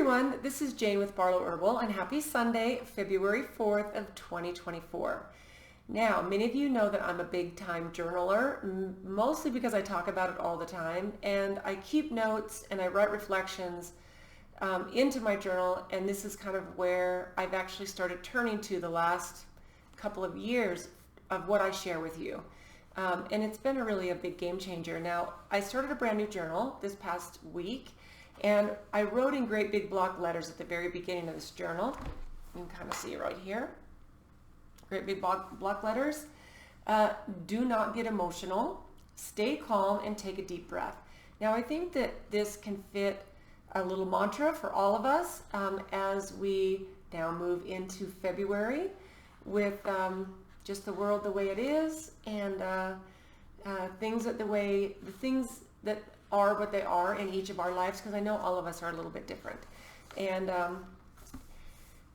everyone, this is Jane with Barlow Herbal, and happy Sunday, February 4th of 2024. Now, many of you know that I'm a big-time journaler, mostly because I talk about it all the time, and I keep notes and I write reflections into my journal, and this is kind of where I've actually started turning to the last couple of years of what I share with you. And it's been really a big game changer. Now, I started a brand new journal this past week, and I wrote in great big block letters at the very beginning of this journal. You can kind of see it right here. Great big block letters. Do not get emotional. Stay calm and take a deep breath. Now, I think that this can fit a little mantra for all of us as we now move into February with just the world the way it is, and things that are what they are in each of our lives, because I know all of us are a little bit different. And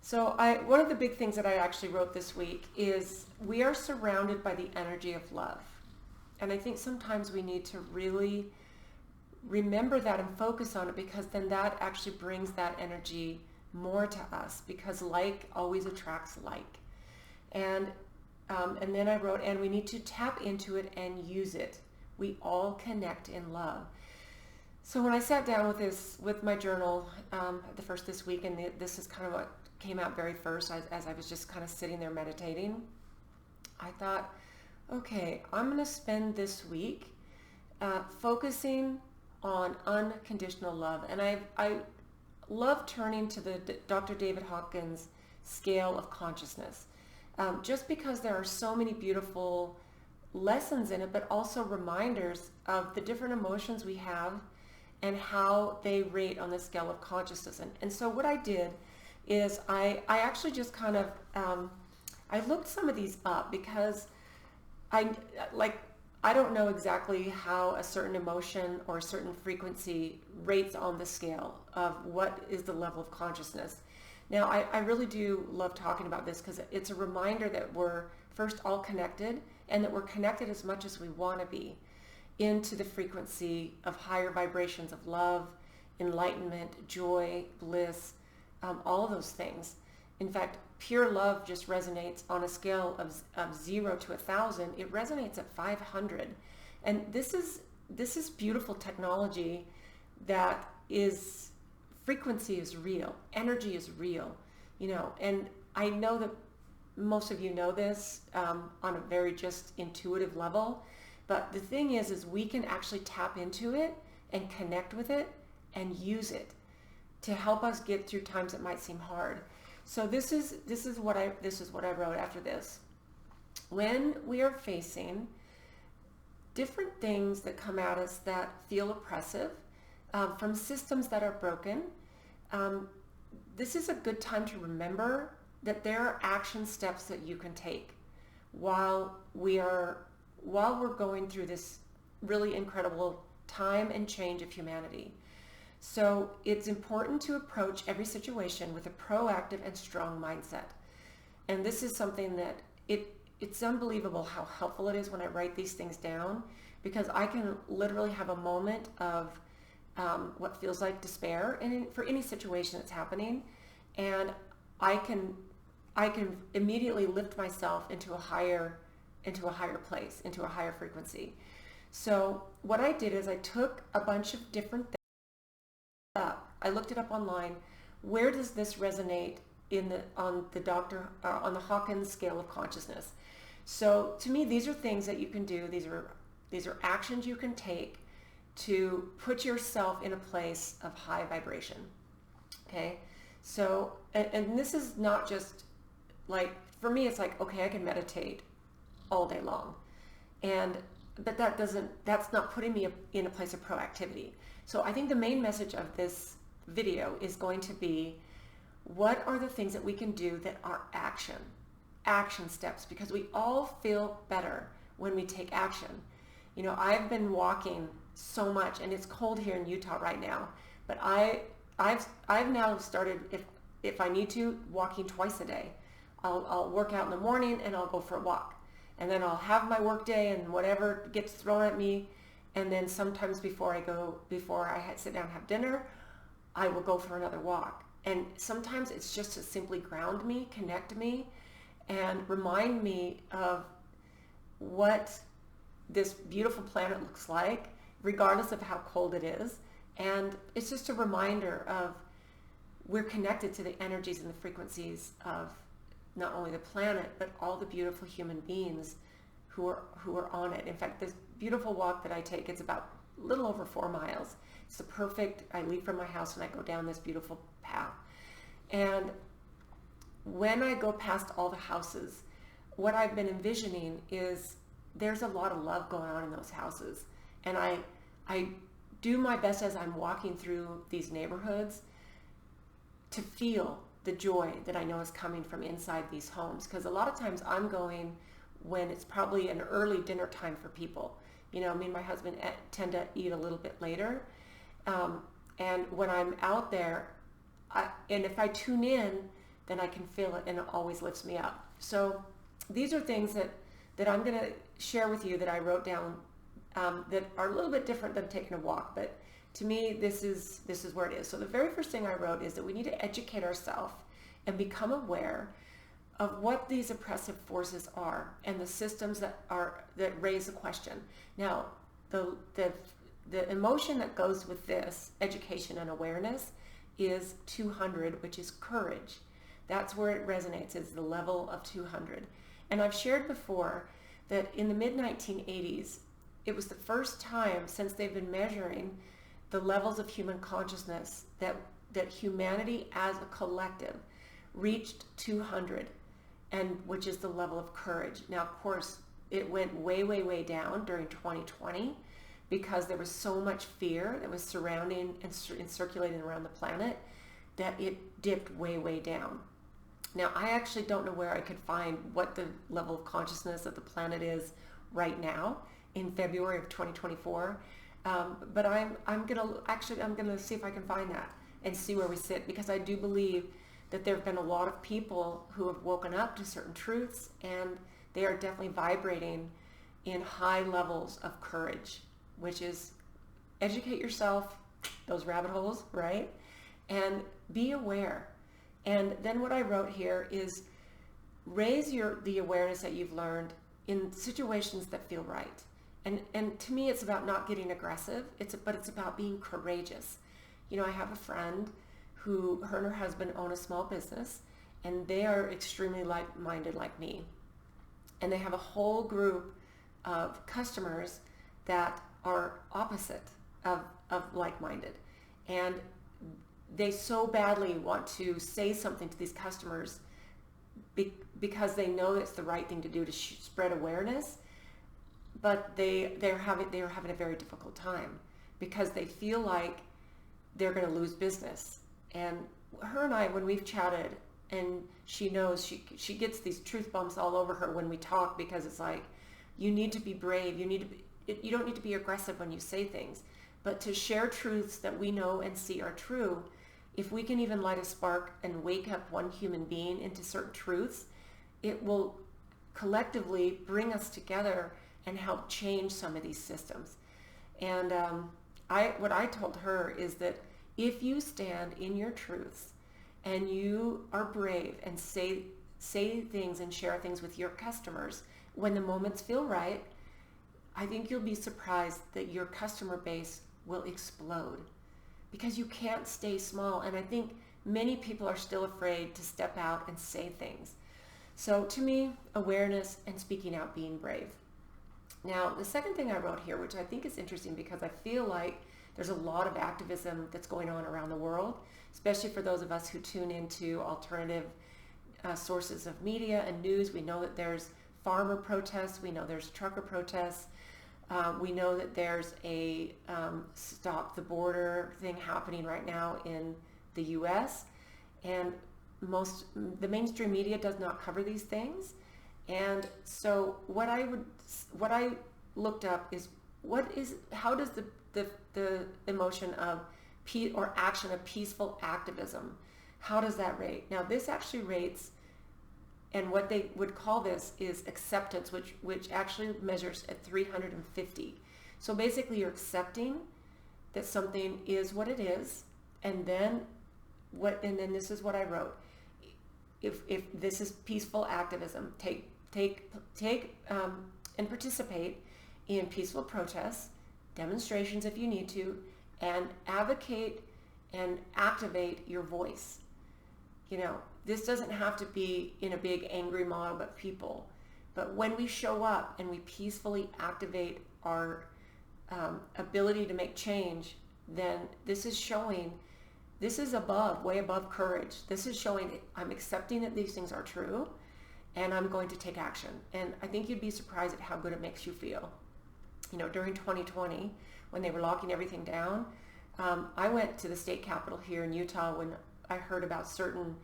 so one of the big things that I actually wrote this week is we are surrounded by the energy of love. And I think sometimes we need to really remember that and focus on it, because then that actually brings that energy more to us, because like always attracts like. And then I wrote, and we need to tap into it and use it. We all connect in love. So when I sat down with my journal the first this week, and this is kind of what came out very first as I was just kind of sitting there meditating, I thought, okay, I'm going to spend this week focusing on unconditional love. And I love turning to the Dr. David Hawkins scale of consciousness, just because there are so many beautiful lessons in it, but also reminders of the different emotions we have and how they rate on the scale of consciousness. And so what I did is I actually just kind of, I looked some of these up, because I don't know exactly how a certain emotion or a certain frequency rates on the scale of what is the level of consciousness. Now, I really do love talking about this, because it's a reminder that we're first all connected, and that we're connected as much as we want to be into the frequency of higher vibrations of love, enlightenment, joy, bliss, all of those things. In fact, pure love just resonates on a scale of 0 to 1,000. It resonates at 500. And this is beautiful technology that is, frequency is real, energy is real, and I know that most of you know this on a very just intuitive level, but the thing is we can actually tap into it and connect with it and use it to help us get through times that might seem hard. So this is what I wrote after this. When we are facing different things that come at us that feel oppressive, from systems that are broken, this is a good time to remember that there are action steps that you can take while we're going through this really incredible time and change of humanity. So it's important to approach every situation with a proactive and strong mindset. And this is something that it's unbelievable how helpful it is when I write these things down, because I can literally have a moment of what feels like despair for any situation that's happening, and I can immediately lift myself into a higher place, into a higher frequency. So what I did is I took a bunch of different things up. I looked it up online. Where does this resonate on the Hawkins scale of consciousness? So to me, these are things that you can do. These are actions you can take to put yourself in a place of high vibration. Okay, so and this is not just like, for me, it's like, okay, I can meditate all day long, but that's not putting me in a place of proactivity. So I think the main message of this video is going to be, what are the things that we can do that are action steps, because we all feel better when we take action. I've been walking so much, and it's cold here in Utah right now, but I've now started, if I need to, walking twice a day. I'll work out in the morning and I'll go for a walk, and then I'll have my work day and whatever gets thrown at me, and then sometimes before I sit down and have dinner, I will go for another walk. And sometimes it's just to simply ground me, connect me, and remind me of what this beautiful planet looks like, regardless of how cold it is. And it's just a reminder of we're connected to the energies and the frequencies of not only the planet, but all the beautiful human beings who are on it. In fact, this beautiful walk that I take, it's about a little over 4 miles. It's the perfect, I leave from my house and I go down this beautiful path. And when I go past all the houses, what I've been envisioning is there's a lot of love going on in those houses. And I do my best as I'm walking through these neighborhoods to feel the joy that I know is coming from inside these homes. Because a lot of times I'm going when it's probably an early dinner time for people. You know, me and my husband tend to eat a little bit later. And when I'm out there, and if I tune in, then I can feel it, and it always lifts me up. So these are things that I'm going to share with you that I wrote down that are a little bit different than taking a walk. But to me, this is where it is. So the very first thing I wrote is that we need to educate ourselves and become aware of what these oppressive forces are and the systems that raise the question. Now, the emotion that goes with this education and awareness is 200, which is courage. That's where it resonates, is the level of 200. And I've shared before that in the mid-1980s, it was the first time since they've been measuring the levels of human consciousness that humanity as a collective reached 200, and which is the level of courage. Now, of course, it went way, way, way down during 2020 because there was so much fear that was surrounding and circulating around the planet that it dipped way, way down. Now, I actually don't know where I could find what the level of consciousness of the planet is right now in February of 2024. But I'm gonna see if I can find that and see where we sit, because I do believe that there have been a lot of people who have woken up to certain truths, and they are definitely vibrating in high levels of courage, which is educate yourself, those rabbit holes, right? And be aware. And then what I wrote here is raise the awareness that you've learned in situations that feel right. And to me, it's about not getting aggressive. But it's about being courageous. You know, I have a friend who, her and her husband own a small business, and they are extremely like-minded like me. And they have a whole group of customers that are opposite of like-minded. And they so badly want to say something to these customers because they know it's the right thing to do to spread awareness, but they're having a very difficult time because they feel like they're going to lose business. And her and I, when we've chatted, and she knows she gets these truth bumps all over her when we talk, because it's like, you need to be brave, you don't need to be aggressive when you say things, but to share truths that we know and see are true. If we can even light a spark and wake up one human being into certain truths, it will collectively bring us together and help change some of these systems. And what I told her is that if you stand in your truths and you are brave and say things and share things with your customers when the moments feel right, I think you'll be surprised that your customer base will explode, because you can't stay small. And I think many people are still afraid to step out and say things. So to me, awareness and speaking out, being brave. Now, the second thing I wrote here, which I think is interesting because I feel like there's a lot of activism that's going on around the world, especially for those of us who tune into alternative sources of media and news. We know that there's farmer protests. We know there's trucker protests. We know that there's a stop the border thing happening right now in the U.S. And the mainstream media does not cover these things. And so what I looked up is how does the emotion of peace or action of peaceful activism, how does that rate? Now, this actually rates, and what they would call this is acceptance, which actually measures at 350. So basically, you're accepting that something is what it is, And then this is what I wrote. If this is peaceful activism, take and participate in peaceful protests, demonstrations if you need to, and advocate and activate your voice. This doesn't have to be in a big angry mob of people, but when we show up and we peacefully activate our ability to make change, then this is showing, this is way above courage. This is showing I'm accepting that these things are true, and I'm going to take action. And I think you'd be surprised at how good it makes you feel. During 2020, when they were locking everything down, I went to the state capitol here in Utah when I heard about certain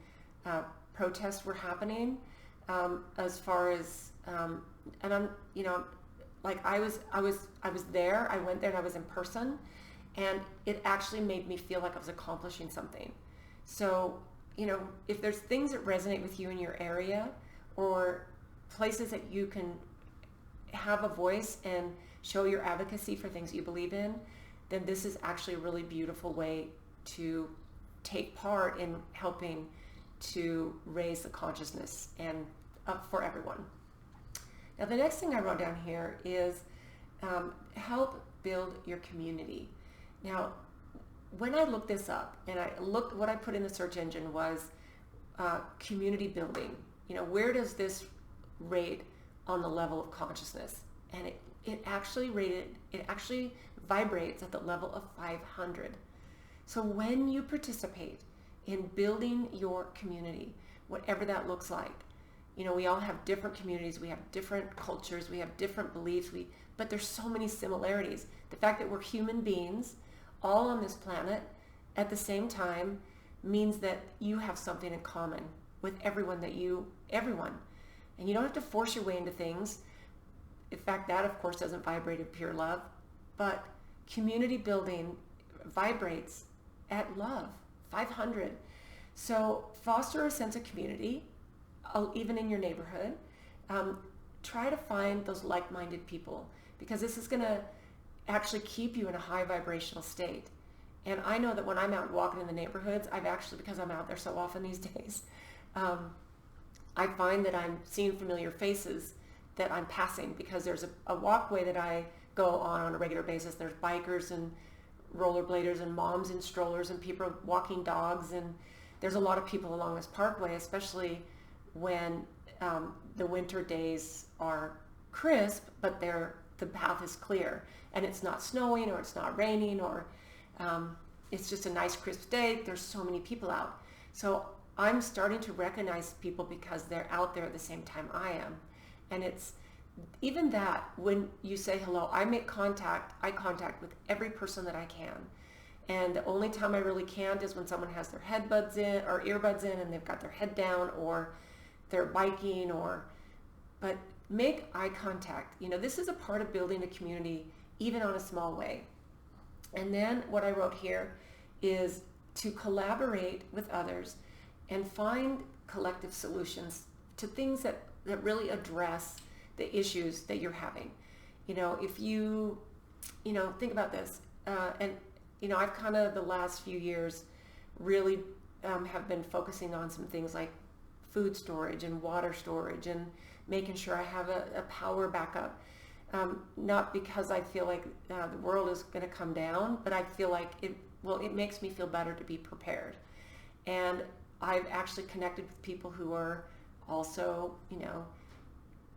protests were happening, as far as, and I'm, like I was there, I went there and I was in person, and it actually made me feel like I was accomplishing something. So, if there's things that resonate with you in your area, or places that you can have a voice and show your advocacy for things you believe in, then this is actually a really beautiful way to take part in helping to raise the consciousness and up for everyone. Now, the next thing I wrote down here is help build your community. Now, when I looked this up, and what I put in the search engine was community building. Where does this rate on the level of consciousness? And it actually vibrates at the level of 500. So when you participate in building your community, whatever that looks like, we all have different communities, we have different cultures, we have different beliefs, but there's so many similarities. The fact that we're human beings all on this planet at the same time means that you have something in common with everyone. And you don't have to force your way into things. In fact, that of course doesn't vibrate at pure love, but community building vibrates at love, 500. So foster a sense of community, even in your neighborhood. Try to find those like-minded people, because this is going to actually keep you in a high vibrational state. And I know that when I'm out walking in the neighborhoods, because I'm out there so often these days, I find that I'm seeing familiar faces that I'm passing, because there's a walkway that I go on a regular basis. There's bikers and rollerbladers and moms in strollers and people walking dogs, and there's a lot of people along this parkway, especially when the winter days are crisp, but the path is clear and it's not snowing or it's not raining, or it's just a nice crisp day. There's so many people out. So I'm starting to recognize people because they're out there at the same time I am. And it's even that when you say hello, I make eye contact with every person that I can. And the only time I really can't is when someone has their earbuds in and they've got their head down, or they're biking, but make eye contact. This is a part of building a community, even on a small way. And then what I wrote here is to collaborate with others and find collective solutions to things that really address the issues that you're having. If you think about this, and I've kind of the last few years really have been focusing on some things like food storage and water storage, and making sure I have a power backup. Not because I feel like the world is going to come down, but I feel like it makes me feel better to be prepared. And I've actually connected with people who are also,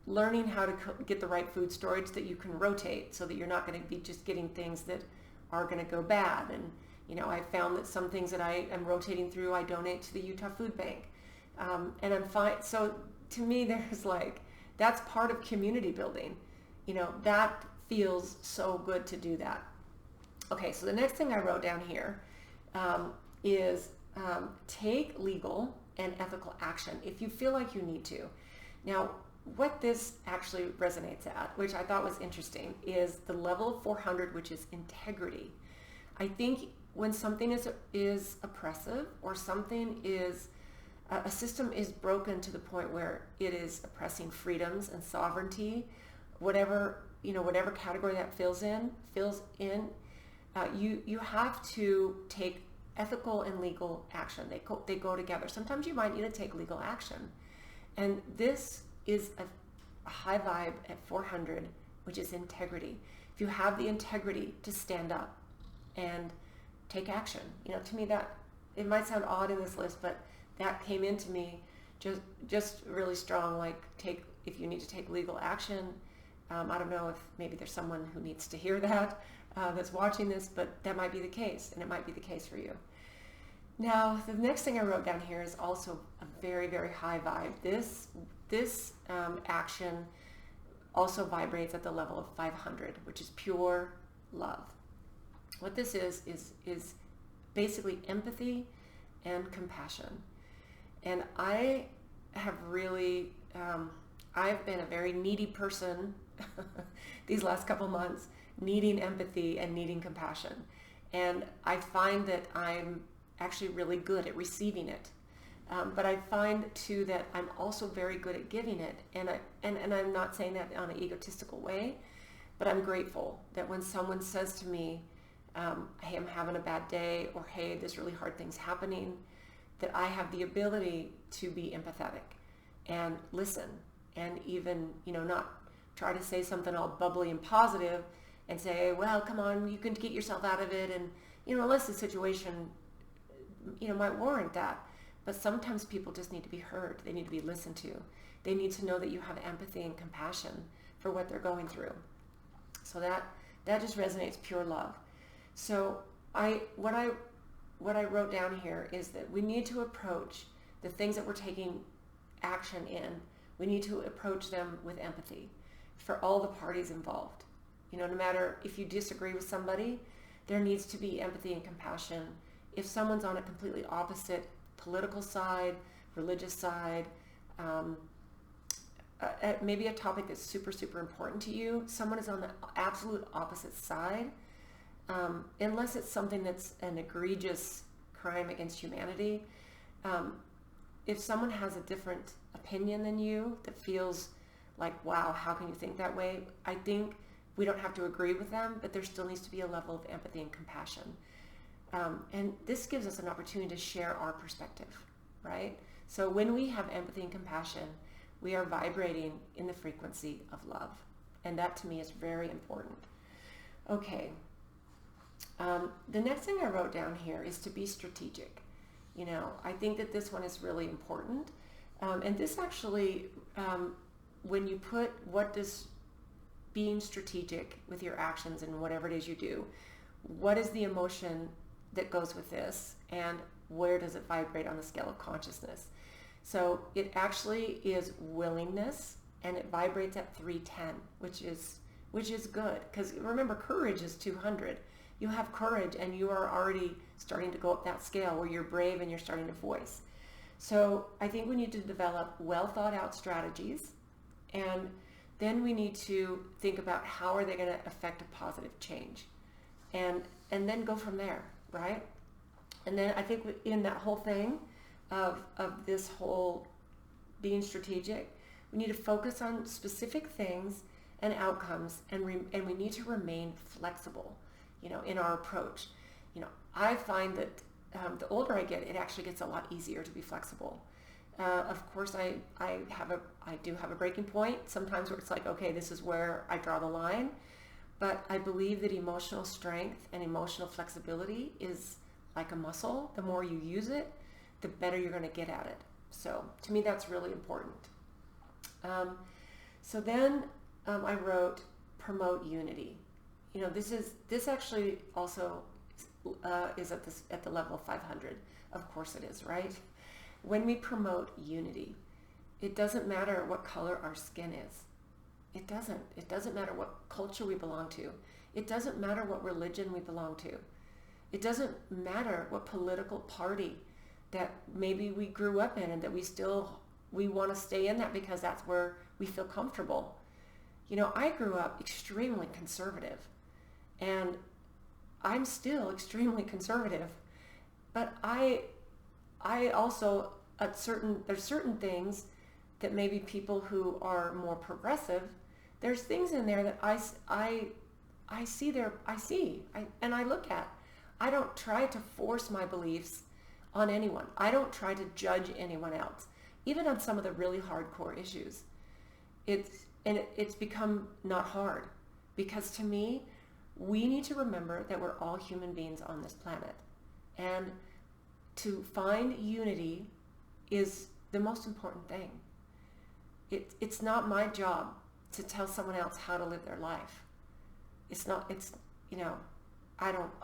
learning how to get the right food storage that you can rotate, so that you're not going to be just getting things that are going to go bad. And, I found that some things that I am rotating through, I donate to the Utah Food Bank. And I'm fine. So to me, that's part of community building. That feels so good to do that. Okay, so the next thing I wrote down here is take legal and ethical action if you feel like you need to. Now, what this actually resonates at, which I thought was interesting, is the level of 400, which is integrity. I think when something is oppressive, or something is a system is broken to the point where it is oppressing freedoms and sovereignty, whatever category that fills in, you have to take ethical and legal action. They go together. Sometimes you might need to take legal action. And this is a high vibe at 400, which is integrity. If you have the integrity to stand up and take action, to me that, it might sound odd in this list, but that came into me just really strong, like if you need to take legal action. I don't know if maybe there's someone who needs to hear that that's watching this, but that might be the case, and it might be the case for you. Now, the next thing I wrote down here is also a very, very high vibe. This action also vibrates at the level of 500, which is pure love. What this is basically empathy and compassion. And I have really, I've been a very needy person these last couple months, needing empathy and needing compassion. And I find that I'm actually really good at receiving it. But I find too that I'm also very good at giving it. And I'm not saying that on an egotistical way, but I'm grateful that when someone says to me, hey, I'm having a bad day, or hey, this really hard thing's happening, that I have the ability to be empathetic and listen, and even, not try to say something all bubbly and positive and say, well, come on, you can get yourself out of it. And, unless the situation, might warrant that. But sometimes people just need to be heard. They need to be listened to. They need to know that you have empathy and compassion for what they're going through. So that just resonates pure love. So what I wrote down here is that we need to approach the things that we're taking action in. We need to approach them with empathy for all the parties involved. No matter if you disagree with somebody, there needs to be empathy and compassion. If someone's on a completely opposite political side, religious side, maybe a topic that's super, super important to you, someone is on the absolute opposite side, unless it's something that's an egregious crime against humanity. If someone has a different opinion than you that feels like, wow, how can you think that way? I think we don't have to agree with them, but there still needs to be a level of empathy and compassion. And this gives us an opportunity to share our perspective, right? So when we have empathy and compassion, we are vibrating in the frequency of love. And that to me is very important. Okay. The next thing I wrote down here is to be strategic. I think that this one is really important. And this actually, when you put what does being strategic with your actions and whatever it is you do, what is the emotion that goes with this, and where does it vibrate on the scale of consciousness? So it actually is willingness, and it vibrates at 310, which is good, because remember, courage is 200. You have courage and you are already starting to go up that scale where you're brave and you're starting to voice. So I think we need to develop well thought out strategies, and then we need to think about how are they going to affect a positive change, and then go from there, right? And then I think in that whole thing of this whole being strategic, we need to focus on specific things and outcomes, and we need to remain flexible, in our approach. I find that the older I get, it actually gets a lot easier to be flexible. Of course, I do have a breaking point sometimes where it's like, okay, this is where I draw the line. But I believe that emotional strength and emotional flexibility is like a muscle. The more you use it, the better you're going to get at it. So to me, that's really important. So then I wrote promote unity. This actually also is at the level of 500. Of course it is, right? When we promote unity, it doesn't matter what color our skin is. It doesn't. It doesn't matter what culture we belong to. It doesn't matter what religion we belong to. It doesn't matter what political party that maybe we grew up in and that we want to stay in that because that's where we feel comfortable. I grew up extremely conservative, and I'm still extremely conservative, but I also there's certain things that maybe people who are more progressive, there's things in there that I see and I look at. I don't try to force my beliefs on anyone. I don't try to judge anyone else, even on some of the really hardcore issues. It's become not hard, because to me, we need to remember that we're all human beings on this planet. And to find unity is the most important thing. It's not my job to tell someone else how to live their life.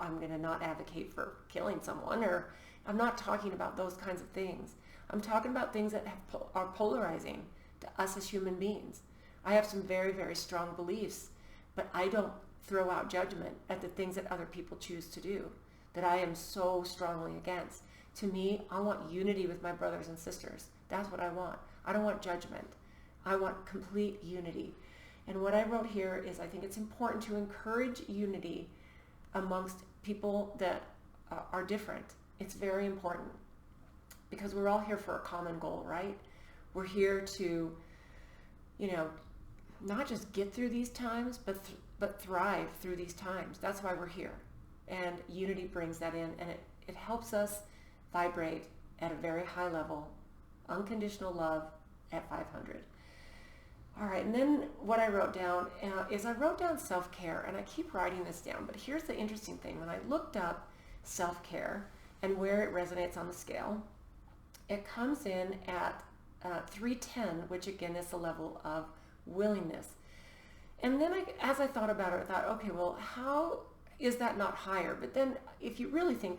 I'm going to not advocate for killing someone, or I'm not talking about those kinds of things. I'm talking about things that are polarizing to us as human beings. I have some very, very strong beliefs, but I don't throw out judgment at the things that other people choose to do that I am so strongly against. To me, I want unity with my brothers and sisters. That's what I want. I don't want judgment. I want complete unity. And what I wrote here is I think it's important to encourage unity amongst people that are different. It's very important, because we're all here for a common goal, right? We're here to, not just get through these times, but thrive through these times. That's why we're here. And unity brings that in, and it helps us vibrate at a very high level, unconditional love at 500. All right, and then what I wrote down is I wrote down self-care, and I keep writing this down, but here's the interesting thing. When I looked up self-care and where it resonates on the scale, it comes in at 310, which again is the level of willingness. And then as I thought about it, I thought, okay, well, how is that not higher? But then if you really think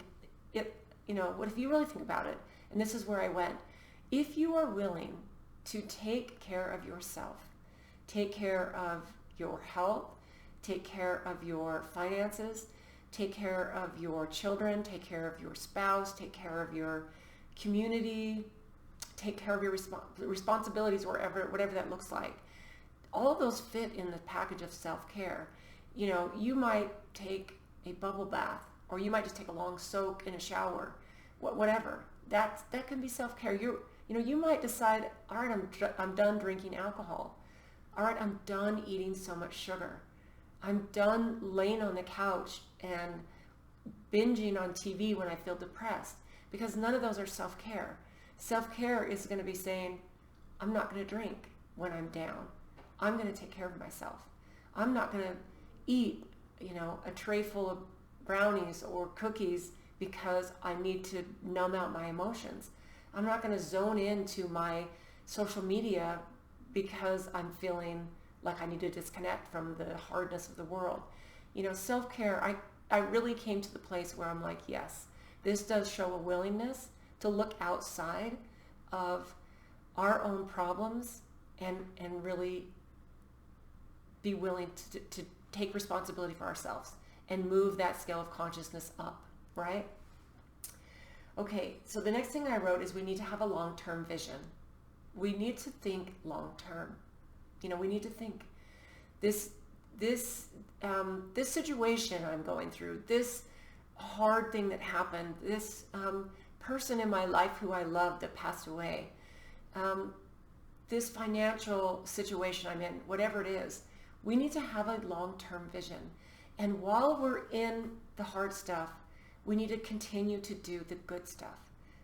it, if you really think about it, and this is where I went, if you are willing to take care of yourself, take care of your health, take care of your finances, take care of your children, take care of your spouse, take care of your community, take care of your responsibilities, whatever that looks like. All of those fit in the package of self-care. You might take a bubble bath, or you might just take a long soak in a shower, whatever. That can be self-care. You might decide, all right, I'm done drinking alcohol. All right, I'm done eating so much sugar. I'm done laying on the couch and binging on TV when I feel depressed, because none of those are self-care. Self-care is going to be saying, I'm not going to drink when I'm down. I'm going to take care of myself. I'm not going to eat, a tray full of brownies or cookies because I need to numb out my emotions. I'm not going to zone into my social media because I'm feeling like I need to disconnect from the hardness of the world. Self-care, I really came to the place where I'm like, yes, this does show a willingness to look outside of our own problems and really be willing to take responsibility for ourselves and move that scale of consciousness up, right? Okay, so the next thing I wrote is we need to have a long-term vision. We need to think long-term. We need to think this situation I'm going through, this hard thing that happened, this person in my life who I loved that passed away, this financial situation I'm in, whatever it is, we need to have a long-term vision. And while we're in the hard stuff, we need to continue to do the good stuff,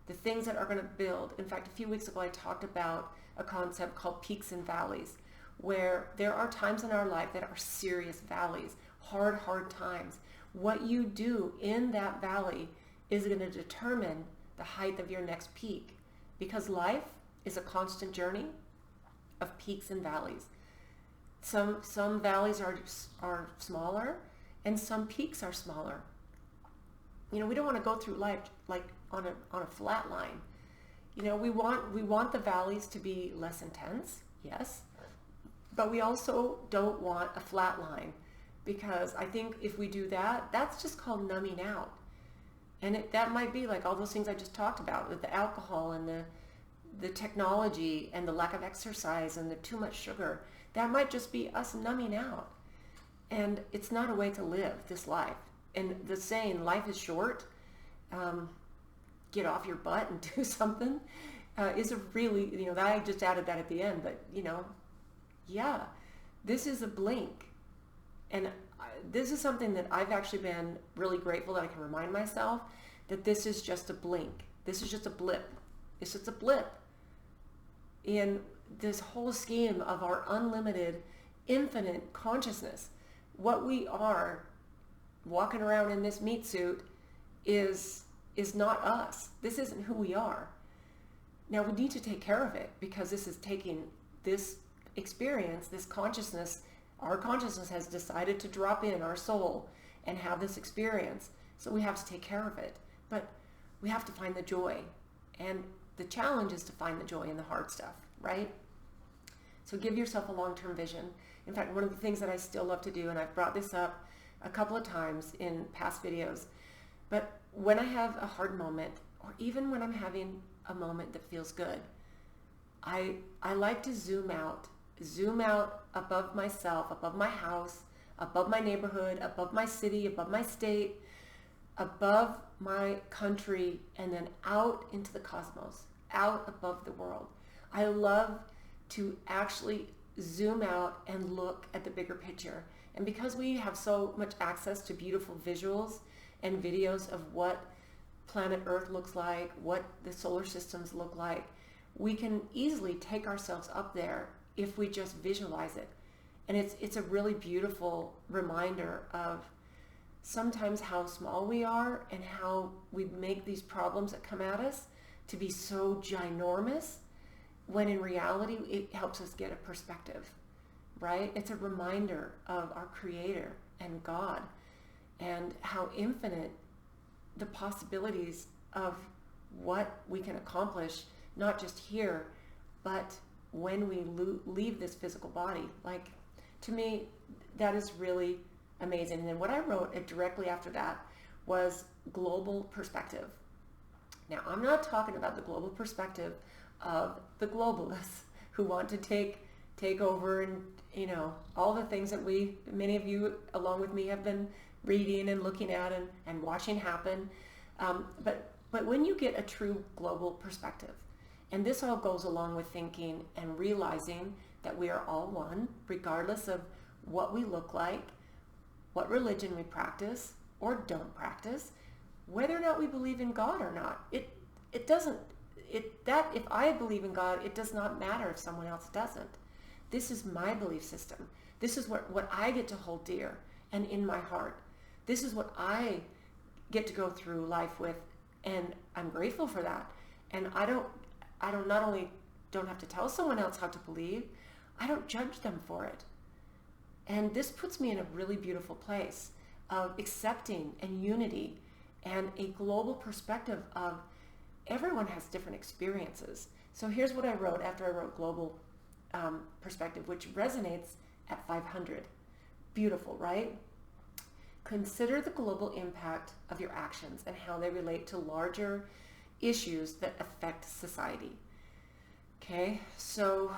the things that are going to build. In fact, a few weeks ago, I talked about a concept called peaks and valleys, where there are times in our life that are serious valleys, hard times. What you do in that valley is going to determine the height of your next peak, because life is a constant journey of peaks and valleys. Some valleys are smaller, and some peaks are smaller. We don't want to go through life like on a flat line. We want the valleys to be less intense, yes, but we also don't want a flat line, because I think if we do that, that's just called numbing out. And that might be like all those things I just talked about, with the alcohol and the technology and the lack of exercise and the too much sugar. That might just be us numbing out. And it's not a way to live this life. And the saying, life is short, get off your butt and do something, is a really, I just added that at the end, but, yeah, this is a blink. And this is something that I've actually been really grateful that I can remind myself that this is just a blink. This is just a blip. It's just a blip in this whole scheme of our unlimited, infinite consciousness. What we are walking around in this meat suit is not us. This isn't who we are. Now we need to take care of it, because this is taking this experience, this consciousness. Our consciousness has decided to drop in our soul and have this experience. So we have to take care of it. But we have to find the joy. And the challenge is to find the joy in the hard stuff, right? So give yourself a long-term vision. In fact, one of the things that I still love to do, and I've brought this up a couple of times in past videos, but when I have a hard moment, or even when I'm having a moment that feels good, I like to zoom out above myself, above my house, above my neighborhood, above my city, above my state, above my country, and then out into the cosmos, out above the world. I love to actually zoom out and look at the bigger picture. And because we have so much access to beautiful visuals and videos of what planet Earth looks like, what the solar systems look like, we can easily take ourselves up there if we just visualize it. And it's a really beautiful reminder of sometimes how small we are and how we make these problems that come at us to be so ginormous, when in reality it helps us get a perspective, right? It's a reminder of our Creator and God, and how infinite the possibilities of what we can accomplish, not just here, but when we leave this physical body. Like, to me, that is really amazing. And then what I wrote directly after that was global perspective. Now, I'm not talking about the global perspective of the globalists who want to take over, and all the things that many of you along with me have been reading and looking at and watching happen. But when you get a true global perspective, and this all goes along with thinking and realizing that we are all one, regardless of what we look like, what religion we practice or don't practice, whether or not we believe in God or not. If I believe in God, it does not matter if someone else doesn't. This is my belief system. This is what I get to hold dear and in my heart. This is what I get to go through life with, and I'm grateful for that. And I don't not only don't have to tell someone else how to believe, I don't judge them for it. And this puts me in a really beautiful place of accepting and unity and a global perspective of everyone has different experiences. So here's what I wrote after I wrote global perspective, which resonates at 500. Beautiful, right? Consider the global impact of your actions and how they relate to larger issues that affect society. Okay, so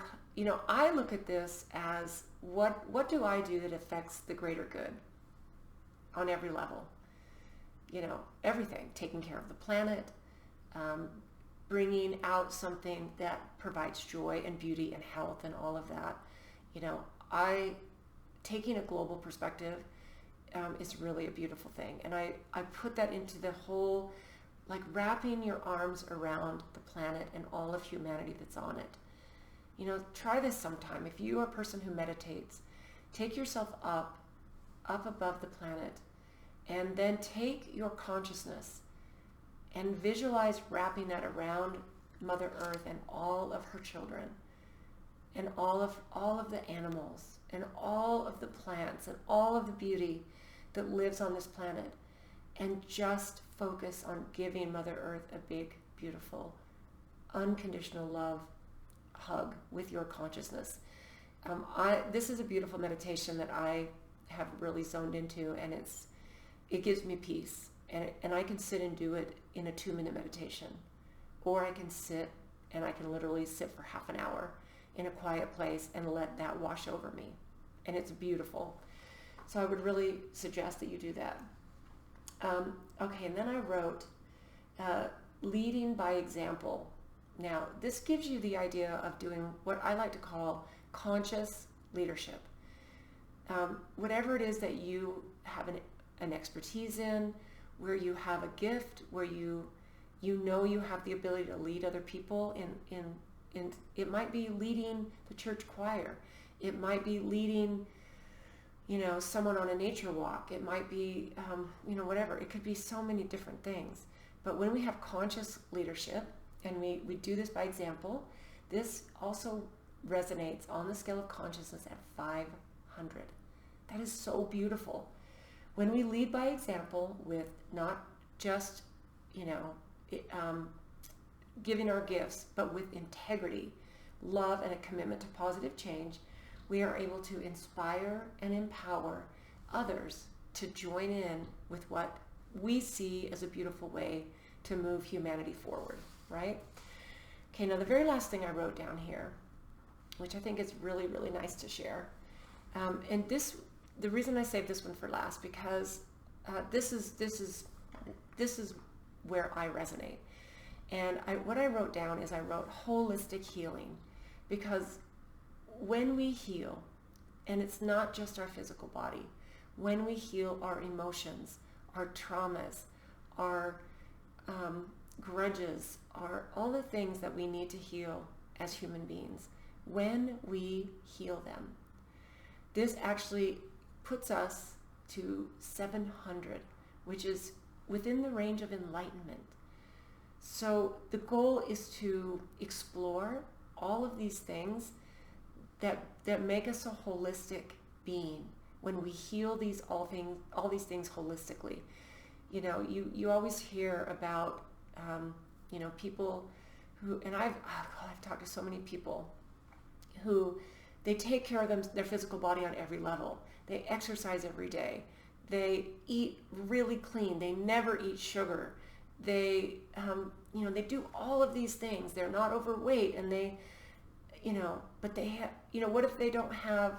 I look at this as what do I do that affects the greater good on every level? Everything, taking care of the planet, bringing out something that provides joy and beauty and health and all of that. Taking a global perspective is really a beautiful thing. And I put that into the whole, like wrapping your arms around the planet and all of humanity that's on it. Try this sometime. If you are a person who meditates, take yourself up above the planet, and then take your consciousness and visualize wrapping that around Mother Earth and all of her children, and all of the animals, and all of the plants, and all of the beauty that lives on this planet, and just focus on giving Mother Earth a big, beautiful, unconditional love hug with your consciousness. This is a beautiful meditation that I have really zoned into, and it gives me peace. And I can sit and do it in a 2-minute meditation, or I can sit and I can literally sit for half an hour in a quiet place and let that wash over me. And it's beautiful. So I would really suggest that you do that. Okay, and then I wrote leading by example. Now, this gives you the idea of doing what I like to call conscious leadership. whatever it is that you have an expertise in, where you have a gift, where you know you have the ability to lead other people in it might be leading the church choir. It might be leading, someone on a nature walk. It might be, whatever. It could be so many different things. But when we have conscious leadership, and we do this by example, this also resonates on the scale of consciousness at 500. That is so beautiful. When we lead by example with not just, giving our gifts, but with integrity, love, and a commitment to positive change, we are able to inspire and empower others to join in with what we see as a beautiful way to move humanity forward, right? Okay, now the very last thing I wrote down here, which I think is really, really nice to share, and the reason I saved this one for last, because this is where I resonate. And what I wrote down is I wrote holistic healing, because when we heal, and it's not just our physical body, when we heal our emotions, our traumas, our grudges, all the things that we need to heal as human beings, when we heal them, this actually puts us to 700, which is within the range of enlightenment. So the goal is to explore all of these things that make us a holistic being when we heal all these things holistically. You always hear about people who, and I've talked to so many people who they take care of their physical body on every level. They exercise every day. They eat really clean. They never eat sugar. They they do all of these things. They're not overweight, and they, but they have, what if they don't have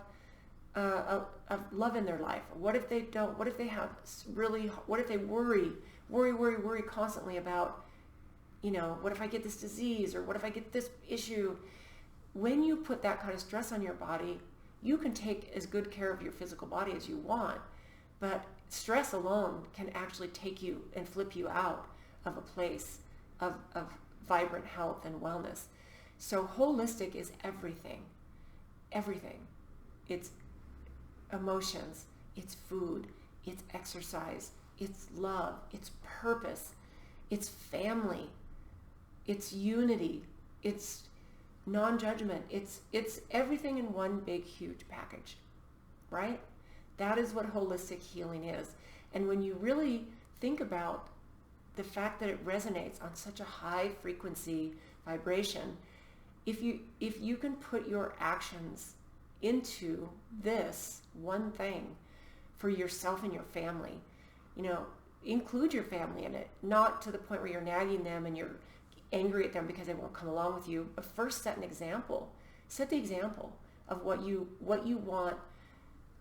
a love in their life? What if they don't? What if they have what if they worry constantly about, what if I get this disease, or what if I get this issue? When you put that kind of stress on your body, you can take as good care of your physical body as you want, but stress alone can actually take you and flip you out of a place of vibrant health and wellness. So holistic is everything. Everything. It's emotions, it's food, it's exercise, it's love, it's purpose, it's family, it's unity, it's non-judgment, it's everything in one big huge package, right? That is what holistic healing is. And when you really think about the fact that it resonates on such a high frequency vibration, if you can put your actions into this one thing for yourself and your family, include your family in it, not to the point where you're nagging them and you're angry at them because they won't come along with you, but first set an example. Set the example of what you want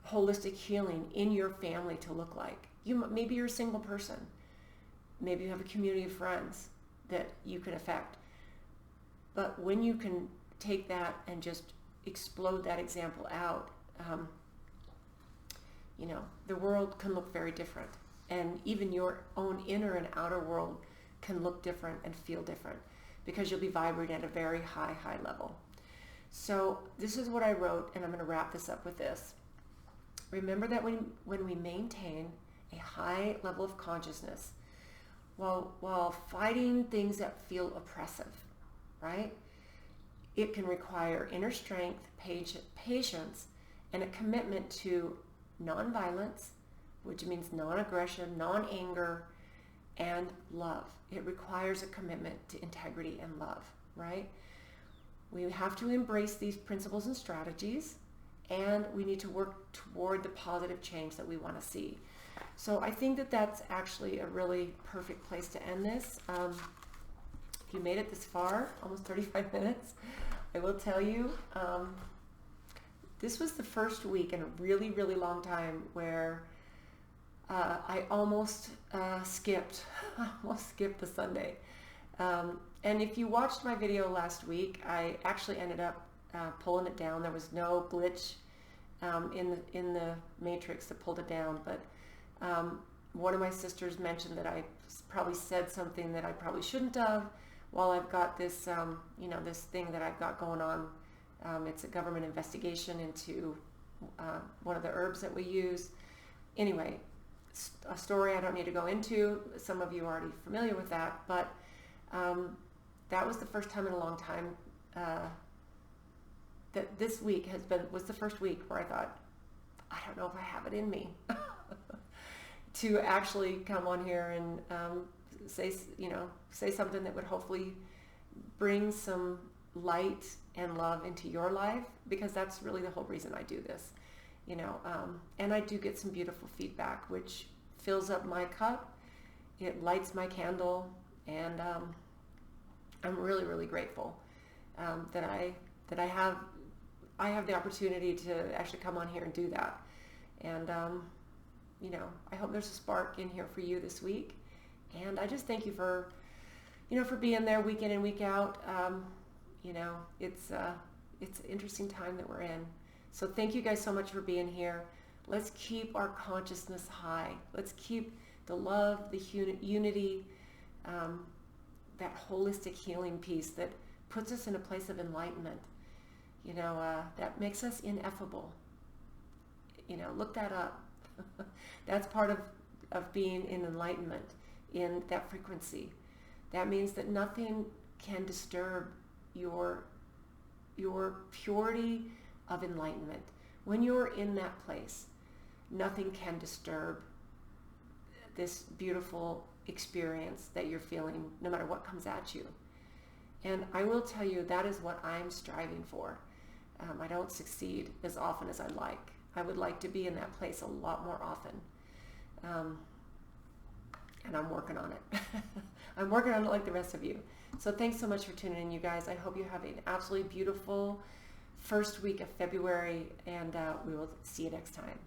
holistic healing in your family to look like. Maybe you're a single person. Maybe you have a community of friends that you can affect. But when you can take that and just explode that example out, the world can look very different. And even your own inner and outer world can look different and feel different, because you'll be vibrating at a very high level. So this is what I wrote, and I'm going to wrap this up with this. Remember that when we maintain a high level of consciousness while fighting things that feel oppressive, right? It can require inner strength, patience, and a commitment to nonviolence, which means non-aggression, non-anger, and love. It requires a commitment to integrity and love, right? We have to embrace these principles and strategies, and we need to work toward the positive change that we want to see. So I think that that's actually a really perfect place to end this. If you made it this far, almost 35 minutes, I will tell you, this was the first week in a really, really long time where I almost skipped the Sunday. And if you watched my video last week, I actually ended up pulling it down. There was no glitch in the matrix that pulled it down. But one of my sisters mentioned that I probably said something that I probably shouldn't have while I've got this, this thing that I've got going on. It's a government investigation into one of the herbs that we use. Anyway, a story I don't need to go into. Some of you are already familiar with that, but that was the first time in a long time that this week was the first week where I thought, I don't know if I have it in me to actually come on here and say something that would hopefully bring some light and love into your life, because that's really the whole reason I do this, and I do get some beautiful feedback, which fills up my cup. It lights my candle, and I'm really, really grateful that I have the opportunity to actually come on here and do that. And I hope there's a spark in here for you this week. And I just thank you for being there week in and week out. It's an interesting time that we're in. So thank you guys so much for being here. Let's keep our consciousness high. Let's keep the love, the unity, that holistic healing piece that puts us in a place of enlightenment. That makes us ineffable. Look that up. That's part of being in enlightenment, in that frequency. That means that nothing can disturb your purity of enlightenment. When you're in that place, nothing can disturb this beautiful experience that you're feeling, no matter what comes at you. And I will tell you, that is what I'm striving for. I don't succeed as often as I'd like. I would like to be in that place a lot more often. And I'm working on it. I'm working on it like the rest of you. So thanks so much for tuning in, you guys. I hope you have an absolutely beautiful first week of February, and we will see you next time.